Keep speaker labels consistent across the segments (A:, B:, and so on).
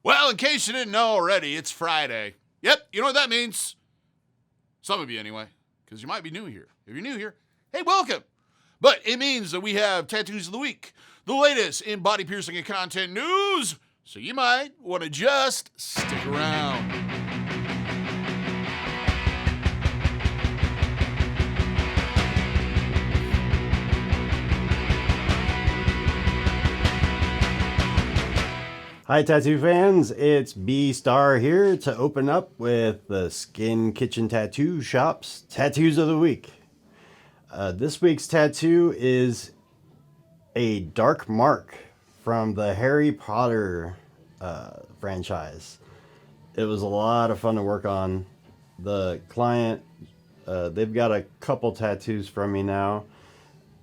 A: Well, in case you didn't know already, it's Friday. Yep, you know what that means. Some of you anyway, because you might be new here. If you're new here, hey, welcome. But it means that we have Tattoos of the Week, the latest in body piercing and content news, so you might want to just stick around.
B: Hi tattoo fans, it's Starr here to open up with the Skin Kitchen Tattoo Shop's Tattoos of the Week. This week's tattoo is a dark mark from the Harry Potter franchise. It was a lot of fun to work on. The client, they've got a couple tattoos from me now.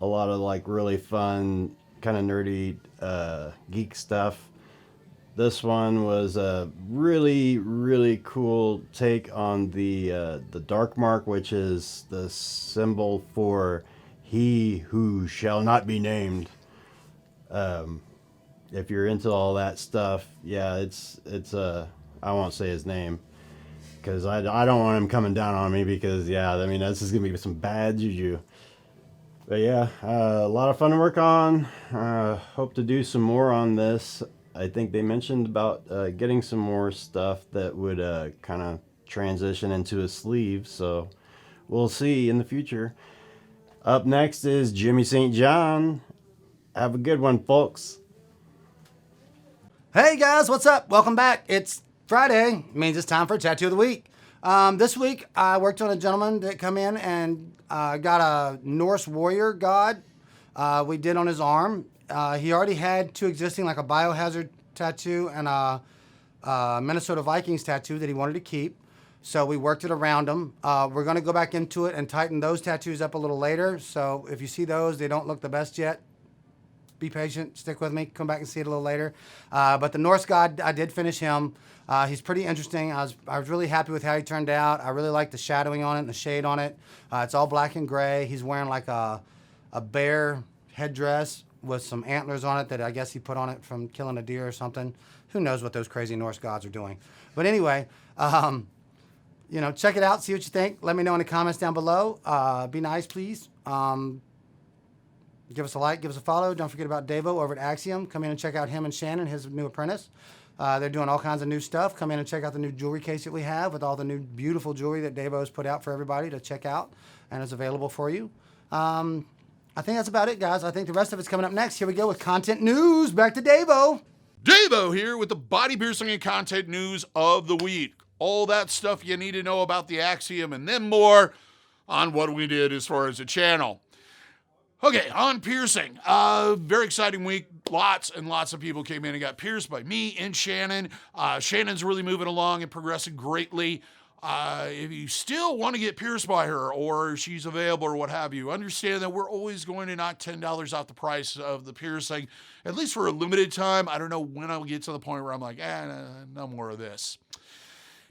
B: A lot of like really fun, kind of nerdy geek stuff. This one was a really, really cool take on the dark mark, which is the symbol for he who shall not be named. If you're into all that stuff, yeah, it's I won't say his name because I don't want him coming down on me because, yeah, I mean, this is going to be some bad juju. But yeah, a lot of fun to work on. Hope to do some more on this. I think they mentioned about getting some more stuff that would kind of transition into a sleeve, so we'll see in the future. Up next is Jimmy St. John. Have a good one, folks.
C: Hey guys, what's up? Welcome back. It's Friday. It means it's time for Tattoo of the Week. This week I worked on a gentleman that come in and got a Norse warrior god. We did on his arm. He already had two existing, like a Biohazard tattoo and a Minnesota Vikings tattoo that he wanted to keep. So we worked it around him. We're going to go back into it and tighten those tattoos up a little later. So if you see those, they don't look the best yet. Be patient. Stick with me. Come back and see it a little later. But the Norse god, I did finish him. He's pretty interesting. I was really happy with how he turned out. I really like the shadowing on it and the shade on it. It's all black and gray. He's wearing like a bear headdress with some antlers on it that I guess he put on it from killing a deer or something. Who knows what those crazy Norse gods are doing. But anyway, check it out, see what you think. Let me know in the comments down below. Be nice, please. Give us a like, give us a follow. Don't forget about DaVo over at Axiom. Come in and check out him and Shannon, his new apprentice. They're doing all kinds of new stuff. Come in and check out the new jewelry case that we have with all the new beautiful jewelry that DaVo has put out for everybody to check out and is available for you. I think that's about it, guys. I think the rest of it's coming up next. Here we go with content news. Back to DaVo.
A: DaVo here with the body piercing and content news of the week. All that stuff you need to know about the Axiom and then more on what we did as far as the channel. Okay, on piercing. Very exciting week. Lots and lots of people came in and got pierced by me and Shannon. Shannon's really moving along and progressing greatly. If you still want to get pierced by her or she's available or what have you, understand that we're always going to knock $10 off the price of the piercing, at least for a limited time. I don't know when I'll get to the point where I'm like, no more of this.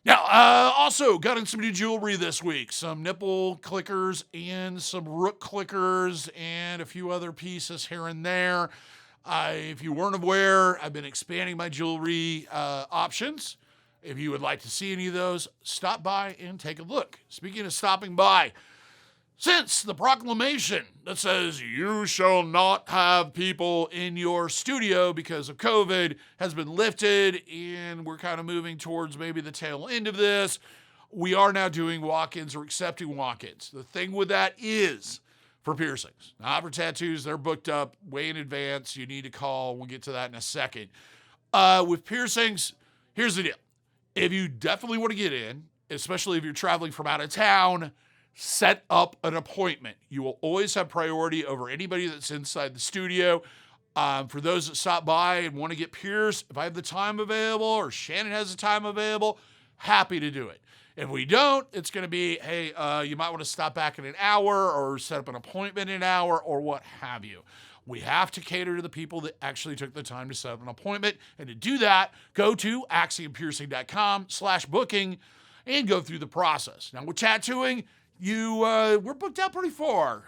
A: Now, also got in some new jewelry this week, some nipple clickers and some rook clickers and a few other pieces here and there. If you weren't aware, I've been expanding my jewelry options. If you would like to see any of those, stop by and take a look. Speaking of stopping by, since the proclamation that says you shall not have people in your studio because of COVID has been lifted and we're kind of moving towards maybe the tail end of this, we are now doing walk-ins or accepting walk-ins. The thing with that is for piercings, not for tattoos. They're booked up way in advance. You need to call. We'll get to that in a second. With piercings, here's the deal. If you definitely want to get in, especially if you're traveling from out of town, set up an appointment. You will always have priority over anybody that's inside the studio. For those that stop by and want to get pierced, if I have the time available or Shannon has the time available, happy to do it. If we don't, it's going to be, hey, you might want to stop back in an hour or set up an appointment in an hour or what have you. We have to cater to the people that actually took the time to set up an appointment. And to do that, go to axiom.com/booking and go through the process. Now, with tattooing, we're booked out pretty far.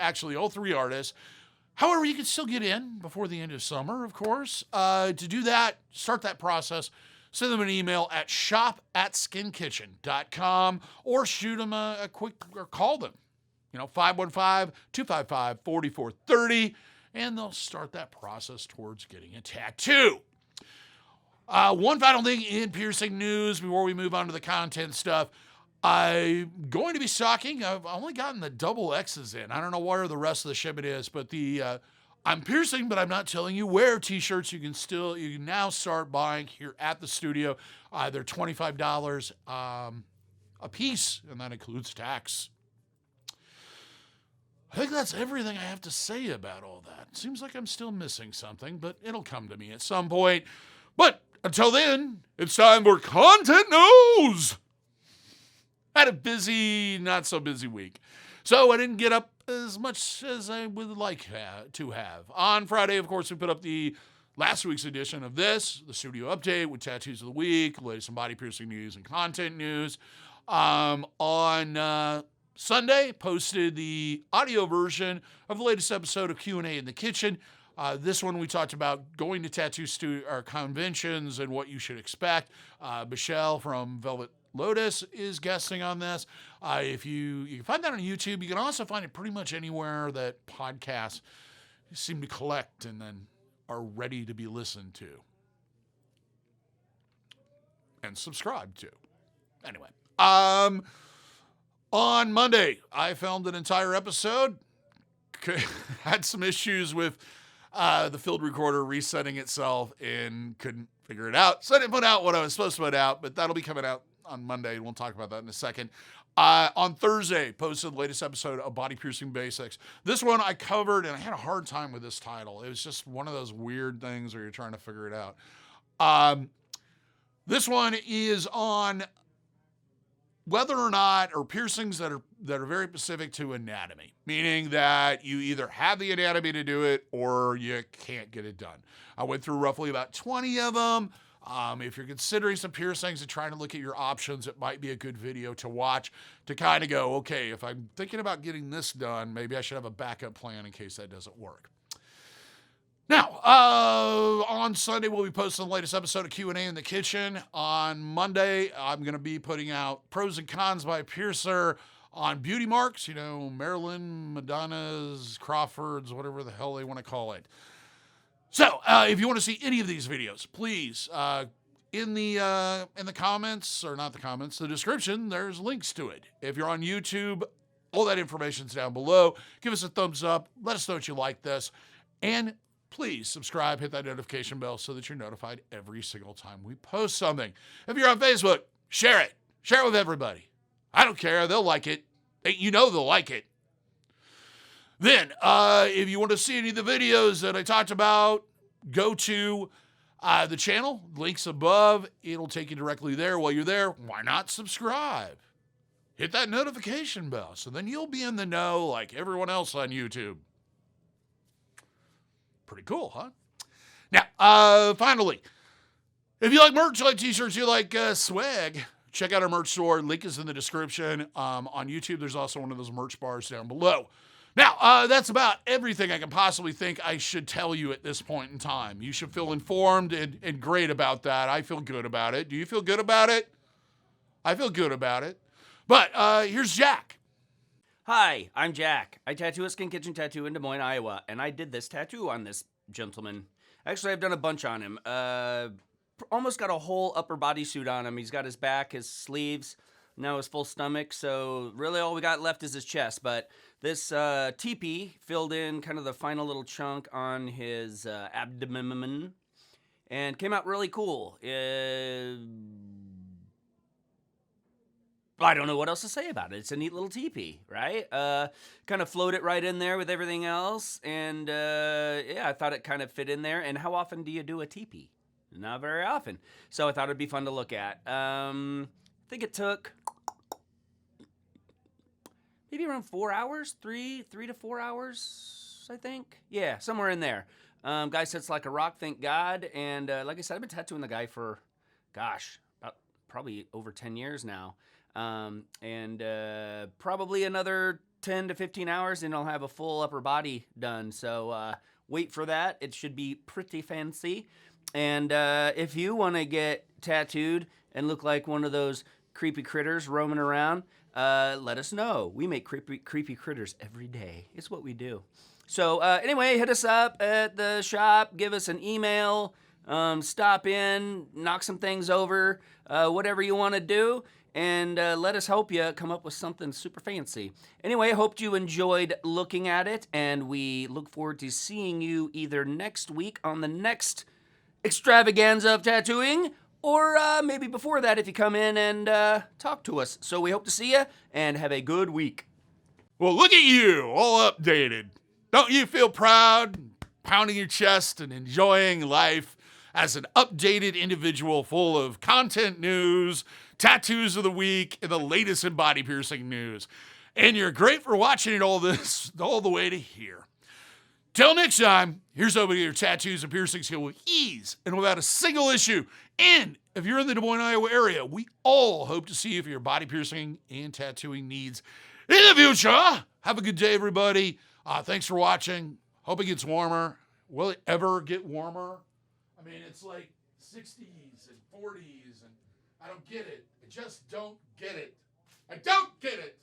A: Actually, all three artists. However, you can still get in before the end of summer, of course. To do that, start that process, send them an email at shop@skinkitchen.com or shoot them a quick, or call them, 515-255-4430, and they'll start that process towards getting a tattoo. One final thing in piercing news before we move on to the content stuff. I'm going to be stocking. I've only gotten the double X's in. I don't know where the rest of the shipment is, but I'm piercing, but I'm not telling you where t-shirts you can now start buying here at the studio. They're $25 a piece, and that includes tax. I think that's everything I have to say about all that. Seems like I'm still missing something, but it'll come to me at some point. But until then, it's time for content news. Had a busy, not so busy week. So I didn't get up as much as I would like to have. On Friday, of course, we put up the last week's edition of this, the studio update with tattoos of the week, latest and body piercing news and content news. On Sunday, posted the audio version of the latest episode of Q&A in the Kitchen. This one we talked about going to tattoo conventions and what you should expect. Michelle from Velvet Lotus is guesting on this. You can find that on YouTube. You can also find it pretty much anywhere that podcasts seem to collect and then are ready to be listened to and subscribed to. Anyway, on Monday, I filmed an entire episode. Had some issues with the field recorder resetting itself and couldn't figure it out. So I didn't put out what I was supposed to put out, but that'll be coming out on Monday, and we'll talk about that in a second. On Thursday, posted the latest episode of Body Piercing Basics. This one I covered, and I had a hard time with this title. It was just one of those weird things where you're trying to figure it out. This one is on whether or not, or piercings that are very specific to anatomy, meaning that you either have the anatomy to do it or you can't get it done. I went through roughly about 20 of them. If you're considering some piercings and trying to look at your options, it might be a good video to watch to kind of go, okay, if I'm thinking about getting this done, maybe I should have a backup plan in case that doesn't work. Now, on Sunday, we'll be posting the latest episode of Q&A in the Kitchen. On Monday, I'm going to be putting out pros and cons by piercer on beauty marks, Marilyn, Madonna's, Crawford's, whatever the hell they want to call it. So, if you want to see any of these videos, please, in the comments, or not the comments, the description, there's links to it. If you're on YouTube, all that information's down below. Give us a thumbs up. Let us know what you like this. And please subscribe, hit that notification bell so that you're notified every single time we post something. If you're on Facebook, share it. Share it with everybody. I don't care. They'll like it. They'll like it. Then, if you want to see any of the videos that I talked about, go to the channel, links above. It'll take you directly there. While you're there, why not subscribe? Hit that notification bell so then you'll be in the know like everyone else on YouTube. Pretty cool, huh? Now, finally, if you like merch, you like t-shirts, you like swag, check out our merch store. Link is in the description. On YouTube, there's also one of those merch bars down below. Now, that's about everything I can possibly think I should tell you at this point in time. You should feel informed and great about that. I feel good about it. Do you feel good about it? I feel good about it. But here's Jack.
D: Hi, I'm Jack. I tattoo at Skin Kitchen Tattoo in Des Moines, Iowa, and I did this tattoo on this gentleman. Actually, I've done a bunch on him. Almost got a whole upper body suit on him. He's got his back, his sleeves, now his full stomach, so really all we got left is his chest. But this teepee filled in kind of the final little chunk on his abdomen and came out really cool. I don't know what else to say about it. It's a neat little teepee, right? Kind of float it right in there with everything else, and yeah, I thought it kind of fit in there. And how often do you do a teepee? Not very often. So I thought it'd be fun to look at. I think it took maybe around 4 hours, 3 to 4 hours, I think. Yeah, somewhere in there. Guy sits like a rock, thank God. And like I said, I've been tattooing the guy for, about probably over 10 years now. And probably another 10 to 15 hours and I'll have a full upper body done. So wait for that. It should be pretty fancy. And if you want to get tattooed and look like one of those creepy critters roaming around, let us know. We make creepy critters every day. It's what we do. So anyway, hit us up at the shop. Give us an email. Stop in, knock some things over, whatever you want to do. And let us help you come up with something super fancy. Anyway, I hope you enjoyed looking at it. And we look forward to seeing you either next week on the next extravaganza of tattooing, or maybe before that if you come in and talk to us. So we hope to see you and have a good week.
A: Well, look at you, all updated. Don't you feel proud, pounding your chest and enjoying life as an updated individual full of content news, tattoos of the week, and the latest in body piercing news? And you're great for watching it all the way to here. Till next time, here's hoping your tattoos and piercings heal with ease and without a single issue. And if you're in the Des Moines, Iowa area, we all hope to see you for your body piercing and tattooing needs in the future. Have a good day, everybody. Thanks for watching. Hope it gets warmer. Will it ever get warmer? I mean, it's like 60s and 40s, and I don't get it. I just don't get it. I don't get it.